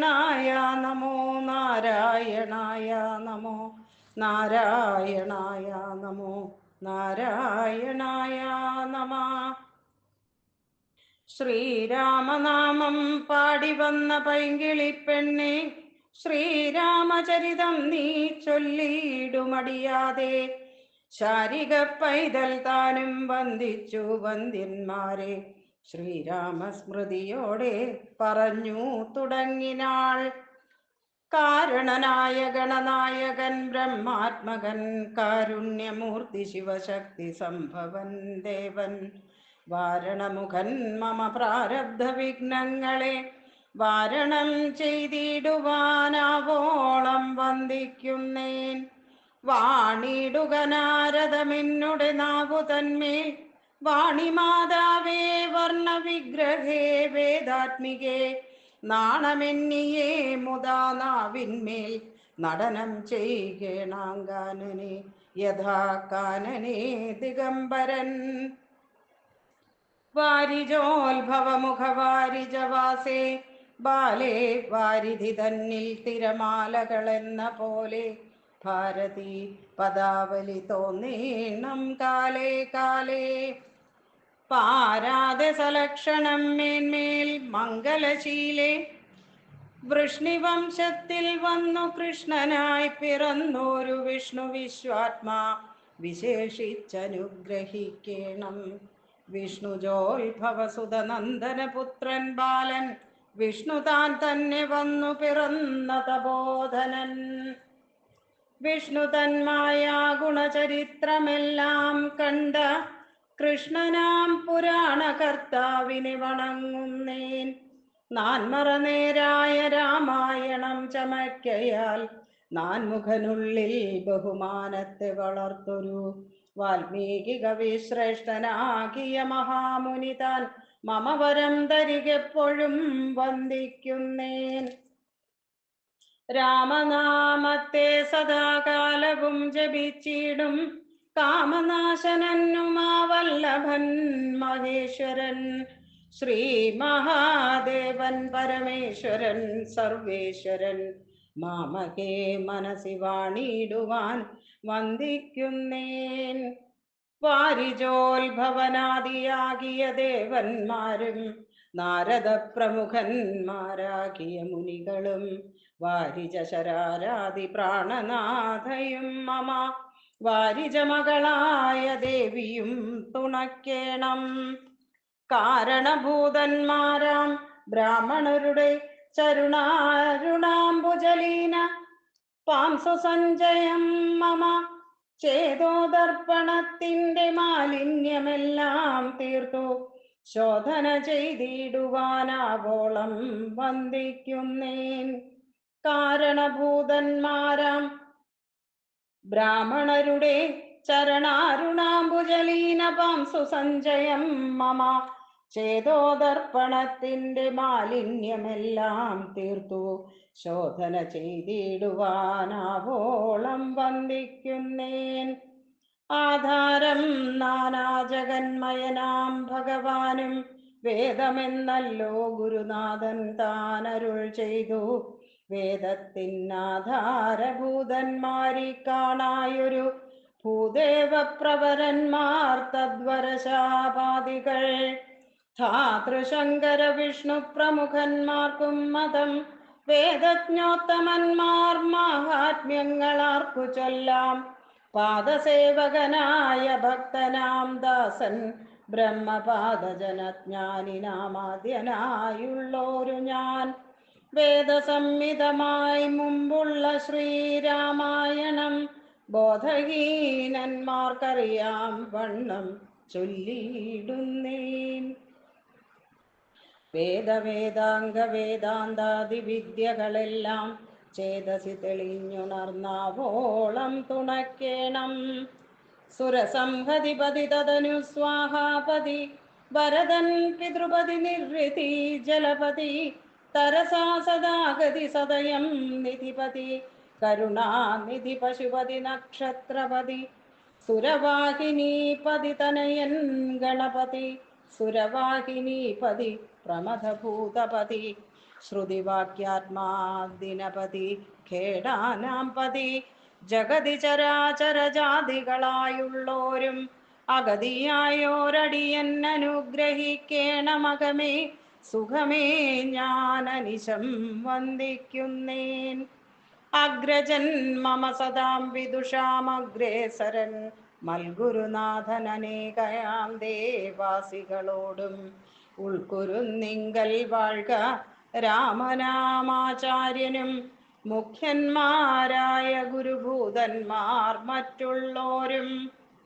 നാരായണായ നമോ നാരായണായ നമോ നാരായണായ നമോ നാരായണായ നമ. ശ്രീരാമനാമം പാടി വന്ന പൈങ്കിളിപ്പെണ്ണെ, ശ്രീരാമചരിതം നീ ചൊല്ലിയിടുമടിയാതെ. ശാരിക പൈതൽ താനും വന്ദിച്ചു വന്ദ്യന്മാരെ, ശ്രീരാമസ്മൃതിയോടെ പറഞ്ഞു തുടങ്ങിനാൾ. കാരണനായ ഗണനായകൻ ബ്രഹ്മാത്മകൻ, കാരുണ്യമൂർത്തി ശിവശക്തി സംഭവൻ ദേവൻ, വാരണമുഖൻ മമ പ്രാരബ്ധ വിഘ്നങ്ങളെ വാരണം ചെയ്തിടുവാനാവോളം വന്ദിക്കുന്നേൻ. വാണിടുക നാരദമെന്നുടെ നാവു തന്മേൽ, വാണിമാതാവേ വർണ്ണവിഗ്രഹേ വേദാത്മികേ, നാണമെന്നിയേ മുദാ നാവിന്മേൽ നടനം ചെയ്യണാങ്കാനനെ യഥാ കാനനെ ദിഗംബരൻ. വാരിജോത്ഭവമുഖവാരിജവാസേ ബാലേ, വാരിധി തന്നിൽ തിരമാലകളെന്ന പോലെ ഭാരതി പദാവലി തോന്നേണം കാലേ കാലേ. പാരാതെ സലക്ഷണം മേന്മേൽ മംഗലശീലേ, വൃഷ്ണിവംശത്തിൽ വന്നു കൃഷ്ണനായി പിറന്നോരു വിഷ്ണു വിശ്വാത്മാ വിശേഷിച്ചനുഗ്രഹിക്കേണം. വിഷ്ണുജോത്ഭവസുതനന്ദനപുത്രൻ ബാലൻ, വിഷ്ണു താൻ തന്നെ വന്നു പിറന്ന തപോധനൻ. വിഷ്ണു തന്മായ ഗുണചരിത്രമെല്ലാം കണ്ട കൃഷ്ണനാം പുരാണകർത്താവിനെ വണങ്ങുന്നേൻ. നാൻമറനേരായ രാമായണം ചമയ്ക്കയാൽ നാൻമുഖനുള്ളിൽ ബഹുമാനത്തെ വളർത്തൊരു വാൽമീകി കവിശ്രേഷ്ഠനാകിയ മഹാമുനി താൻ മമ വരം തരികെപ്പോഴും വന്ദിക്കുന്നേൻ. രാമനാമത്തെ സദാകാലവും ജപിച്ചിടും കാമനാശനന്നുമാവല്ലഭൻ മഹേശ്വരൻ, ശ്രീ മഹാദേവൻ പരമേശ്വരൻ സർവേശ്വരൻ, മാമകേ മനസി വാണിടുവാൻ വന്ദിക്കുന്നേൻ. വാരിജോത്ഭവനാദിയാകിയ ദേവന്മാരും നാരദ പ്രമുഖന്മാരാകിയ മുനികളും വാരിജ ശരാരാതി പ്രാണനാഥയും മമ വാരിജമകളായ ദേവിയും തുണക്കേണം. കാരണഭൂതന്മാരാം ബ്രാഹ്മണരുടെ ചരുണാരുണാംബുജലീന പാംസു സഞ്ചയം മമ ചേതോദർപ്പണത്തിന്റെ മാലിന്യമെല്ലാം തീർത്തു ശോധന ചെയ്തിടുവാനാവോളം വന്ദിക്കുന്നേൻ. കാരണഭൂതന്മാരാം ബ്രാഹ്മണരുടെ ചരണാരുണാംബുജലീന പാംസു സഞ്ചയം മമ ചേതോദർപ്പണത്തിന്റെ മാലിന്യമെല്ലാം തീർത്തു ശോധന ചെയ്തിടുവാനാവോളം വന്ദിക്കുന്നേൻ. ആധാരം നാനാജഗന്മയനാം ഭഗവാനും വേദമെന്നല്ലോ ഗുരുനാഥൻ താനരുൾ ചെയ്തു. വേദത്തിനാധാരഭൂതന്മാരി കാണായൊരു ഭൂദേവപ്രവരന്മാർ തദ്വരശാപാദികൾ ധാതൃശങ്കര വിഷ്ണു പ്രമുഖന്മാർക്കും മതം വേദജ്ഞോത്തമന്മാർ മാഹാത്മ്യങ്ങളാർക്കു ചൊല്ലാം. പാദസേവകനായ ഭക്തനാം ദാസൻ ബ്രഹ്മപാദജനജ്ഞാനിനാമാദ്യനായുള്ളോരു ഞാൻ വേദസംഹിതമായി മുമ്പുള്ള ശ്രീരാമായണം ബോധഹീനന്മാർക്കറിയാം വണ്ണം ചൊല്ലിയിടുന്നേൻ. വേദവേദാംഗ വേദാന്താദി വിദ്യകളെല്ലാം ചേതസി തെളിഞ്ഞുണർന്നാവോളം തുണക്കേണം. സുരസംഹതിപതി തദനു സ്വാഹാപതി വരദൻ പിതൃപതി നിർവൃതി ജലപതി തരസാ സദാഗതി സദയം നിധിപതി കരുണാനിധി പശുപതി നക്ഷത്രപതി സുരവാഹിനീപതി തനയൻ ഗണപതി സുരവാഹിനീപതി പ്രമഥഭൂതപതി ശ്രുതിവാക്യാത്മാദിനപതി ഖേടാനാം പതി ജഗതി ചരാചര ജാതികളായുള്ളോരും അഗതിയായോരടിയൻ അനുഗ്രഹിക്കേണമകമേ സുഖമേ ഞാനനിശം വന്ദിക്കുന്നേൻ. അഗ്രജൻ മമ സദാം വിദുഷാമഗ്രേസരൻ മൽഗുരുനാഥനനേകയാം ദേവാസികളോടും ഉൾക്കുരുന്നിങ്കൽ വാഴ്ക രാമനാമാചാര്യനും മുഖ്യന്മാരായ ഗുരുഭൂതന്മാർ മറ്റുള്ളോരും